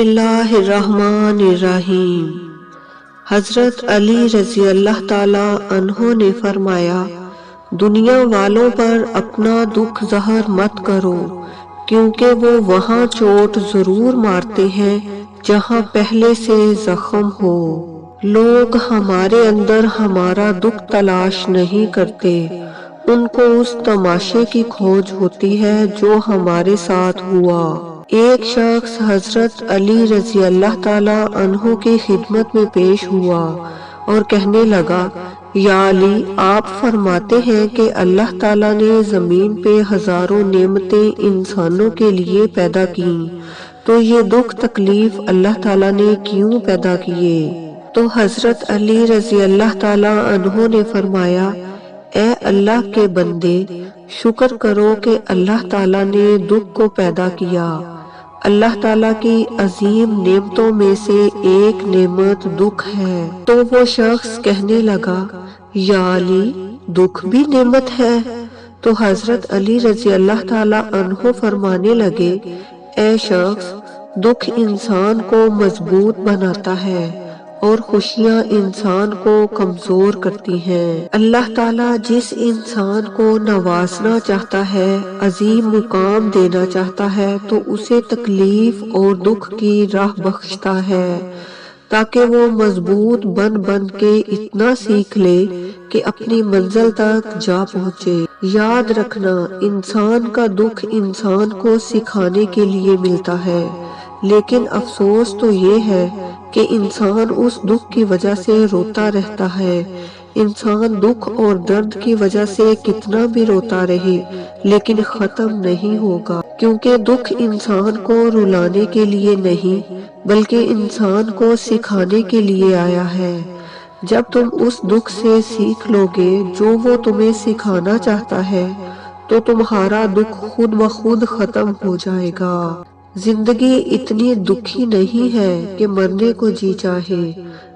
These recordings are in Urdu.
اللہ الرحمن الرحیم۔ حضرت علی رضی اللہ تعالی عنہ نے فرمایا، دنیا والوں پر اپنا دکھ ظاہر مت کرو، کیونکہ وہ وہاں چوٹ ضرور مارتے ہیں جہاں پہلے سے زخم ہو۔ لوگ ہمارے اندر ہمارا دکھ تلاش نہیں کرتے، ان کو اس تماشے کی کھوج ہوتی ہے جو ہمارے ساتھ ہوا۔ ایک شخص حضرت علی رضی اللہ تعالی عنہ کی خدمت میں پیش ہوا اور کہنے لگا، یا علی، آپ فرماتے ہیں کہ اللہ تعالیٰ نے زمین پہ ہزاروں نعمتیں انسانوں کے لیے پیدا کی، تو یہ دکھ تکلیف اللہ تعالیٰ نے کیوں پیدا کیے؟ تو حضرت علی رضی اللہ تعالی عنہ نے فرمایا، اے اللہ کے بندے، شکر کرو کہ اللہ تعالیٰ نے دکھ کو پیدا کیا۔ اللہ تعالیٰ کی عظیم نعمتوں میں سے ایک نعمت دکھ ہے۔ تو وہ شخص کہنے لگا، یا علی، دکھ بھی نعمت ہے؟ تو حضرت علی رضی اللہ تعالی عنہ فرمانے لگے، اے شخص، دکھ انسان کو مضبوط بناتا ہے اور خوشیاں انسان کو کمزور کرتی ہیں۔ اللہ تعالیٰ جس انسان کو نوازنا چاہتا ہے، عظیم مقام دینا چاہتا ہے، تو اسے تکلیف اور دکھ کی راہ بخشتا ہے، تاکہ وہ مضبوط بن کے اتنا سیکھ لے کہ اپنی منزل تک جا پہنچے۔ یاد رکھنا، انسان کا دکھ انسان کو سکھانے کے لیے ملتا ہے، لیکن افسوس تو یہ ہے کہ انسان اس دکھ کی وجہ سے روتا رہتا ہے۔ انسان دکھ اور درد کی وجہ سے کتنا بھی روتا رہے لیکن ختم نہیں ہوگا، کیونکہ دکھ انسان کو رلانے کے لیے نہیں بلکہ انسان کو سکھانے کے لیے آیا ہے۔ جب تم اس دکھ سے سیکھ لو گے جو وہ تمہیں سکھانا چاہتا ہے، تو تمہارا دکھ خود بخود ختم ہو جائے گا۔ زندگی اتنی دکھی نہیں ہے کہ مرنے کو جی چاہے،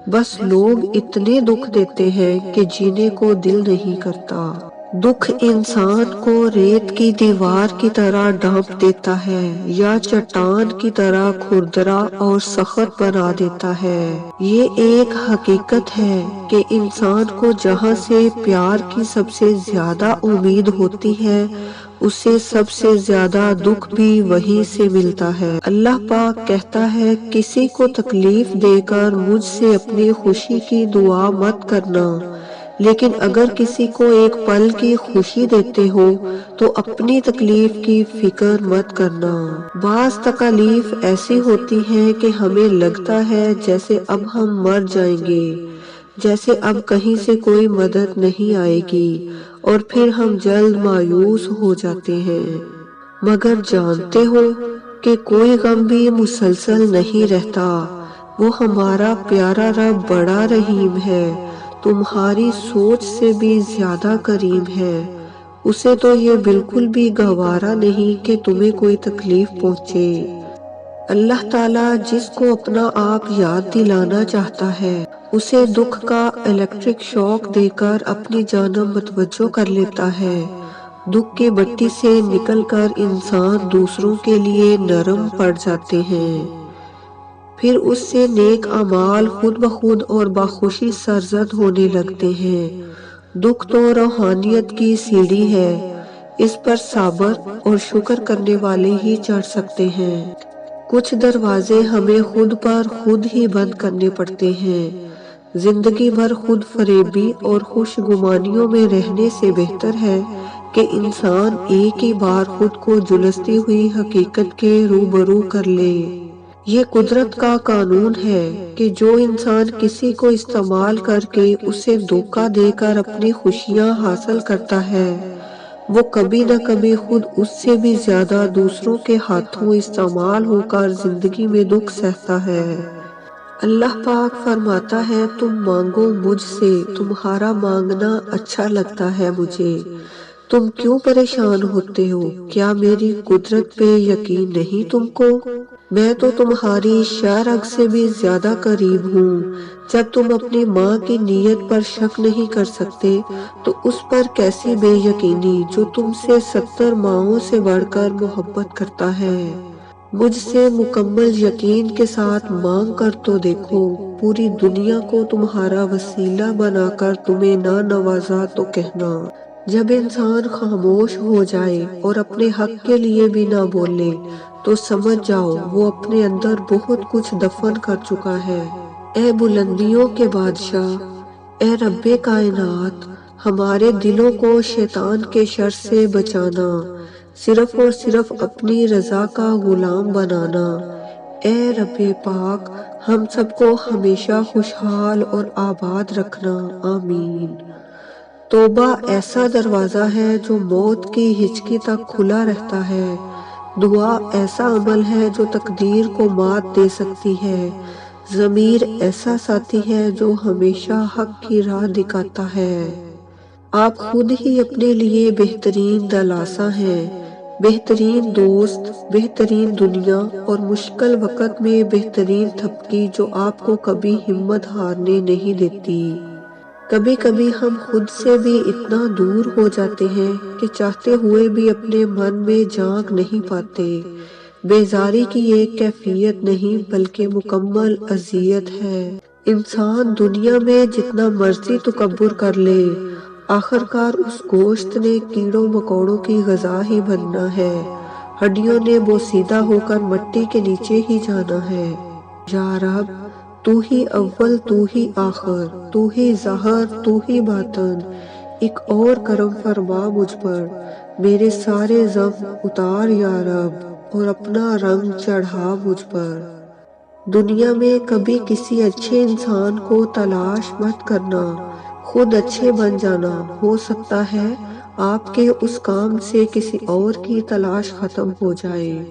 بس لوگ اتنے دکھ دیتے ہیں کہ جینے کو دل نہیں کرتا۔ دکھ انسان کو ریت کی دیوار کی طرح ڈھانپ دیتا ہے یا چٹان کی طرح کھردرا اور سخت بنا دیتا ہے۔ یہ ایک حقیقت ہے کہ انسان کو جہاں سے پیار کی سب سے زیادہ امید ہوتی ہے، اس سے سب سے زیادہ دکھ بھی وہیں سے ملتا ہے۔ اللہ پاک کہتا ہے، کسی کو تکلیف دے کر مجھ سے اپنی خوشی کی دعا مت کرنا، لیکن اگر کسی کو ایک پل کی خوشی دیتے ہو تو اپنی تکلیف کی فکر مت کرنا۔ بعض تکالیف ایسی ہوتی ہیں کہ ہمیں لگتا ہے جیسے اب ہم مر جائیں گے، جیسے اب کہیں سے کوئی مدد نہیں آئے گی، اور پھر ہم جلد مایوس ہو جاتے ہیں۔ مگر جانتے ہو کہ کوئی غم بھی مسلسل نہیں رہتا، وہ ہمارا پیارا رب بڑا رحیم ہے، تمہاری سوچ سے بھی زیادہ کریم ہے۔ اسے تو یہ بالکل بھی گوارا نہیں کہ تمہیں کوئی تکلیف پہنچے۔ اللہ تعالیٰ جس کو اپنا آپ یاد دلانا چاہتا ہے، اسے دکھ کا الیکٹرک شاک دے کر اپنی جانب متوجہ کر لیتا ہے۔ دکھ کی بٹی سے نکل کر انسان دوسروں کے لیے نرم پڑ جاتے ہیں، پھر اس سے نیک اعمال خود بخود اور بخوشی سرزد ہونے لگتے ہیں۔ دکھ تو روحانیت کی سیڑھی ہے، اس پر صبر اور شکر کرنے والے ہی چڑھ سکتے ہیں۔ کچھ دروازے ہمیں خود پر خود ہی بند کرنے پڑتے ہیں۔ زندگی بھر خود فریبی اور خوش گمانیوں میں رہنے سے بہتر ہے کہ انسان ایک ہی بار خود کو جھلستی ہوئی حقیقت کے روبرو کر لے۔ یہ قدرت کا قانون ہے کہ جو انسان کسی کو استعمال کر کے اسے دھوکہ دے کر اپنی خوشیاں حاصل کرتا ہے، وہ کبھی نہ کبھی خود اس سے بھی زیادہ دوسروں کے ہاتھوں استعمال ہو کر زندگی میں دکھ سہتا ہے۔ اللہ پاک فرماتا ہے، تم مانگو مجھ سے، تمہارا مانگنا اچھا لگتا ہے مجھے، تم کیوں پریشان ہوتے ہو؟ کیا میری قدرت پہ یقین نہیں تم کو؟ میں تو تمہاری شہ رگ سے بھی زیادہ قریب ہوں۔ جب تم اپنی ماں کی نیت پر شک نہیں کر سکتے تو اس پر کیسی بے یقینی جو تم سے 70 ماؤں سے بڑھ کر محبت کرتا ہے۔ مجھ سے مکمل یقین کے ساتھ مانگ کر تو دیکھو، پوری دنیا کو تمہارا وسیلہ بنا کر تمہیں نہ نوازا تو کہنا۔ جب انسان خاموش ہو جائے اور اپنے حق کے لیے بھی نہ بولے تو سمجھ جاؤ وہ اپنے اندر بہت کچھ دفن کر چکا ہے۔ اے بلندیوں کے بادشاہ، اے رب کائنات، ہمارے دلوں کو شیطان کے شر سے بچانا، صرف اور صرف اپنی رضا کا غلام بنانا۔ اے رب پاک، ہم سب کو ہمیشہ خوشحال اور آباد رکھنا، آمین۔ توبہ ایسا دروازہ ہے جو موت کی ہچکی تک کھلا رہتا ہے۔ دعا ایسا عمل ہے جو تقدیر کو مات دے سکتی ہے۔ ضمیر ایسا ساتھی ہے جو ہمیشہ حق کی راہ دکھاتا ہے۔ آپ خود ہی اپنے لیے بہترین دلاسا ہیں، بہترین دوست، بہترین دنیا اور مشکل وقت میں بہترین تھپکی جو آپ کو کبھی ہمت ہارنے نہیں دیتی۔ کبھی کبھی ہم خود سے بھی اتنا دور ہو جاتے ہیں کہ چاہتے ہوئے بھی اپنے من میں جھانک نہیں پاتے۔ بیزاری کی ایک کیفیت نہیں بلکہ مکمل اذیت ہے۔ انسان دنیا میں جتنا مرضی تکبر کر لے، آخرکار اس گوشت نے کیڑوں مکوڑوں کی غذا ہی بننا ہے، ہڈیوں نے بوسیدہ ہو کر مٹی کے نیچے ہی جانا ہے۔ یا رب، تو ہی اول، تو ہی آخر، تو ہی ظاہر، تو ہی باطن، ایک اور کرم فرما مجھ پر، میرے سارے غم اتار یا رب، اور اپنا رنگ چڑھا مجھ پر۔ دنیا میں کبھی کسی اچھے انسان کو تلاش مت کرنا، خود اچھے بن جانا، ہو سکتا ہے آپ کے اس کام سے کسی اور کی تلاش ختم ہو جائے۔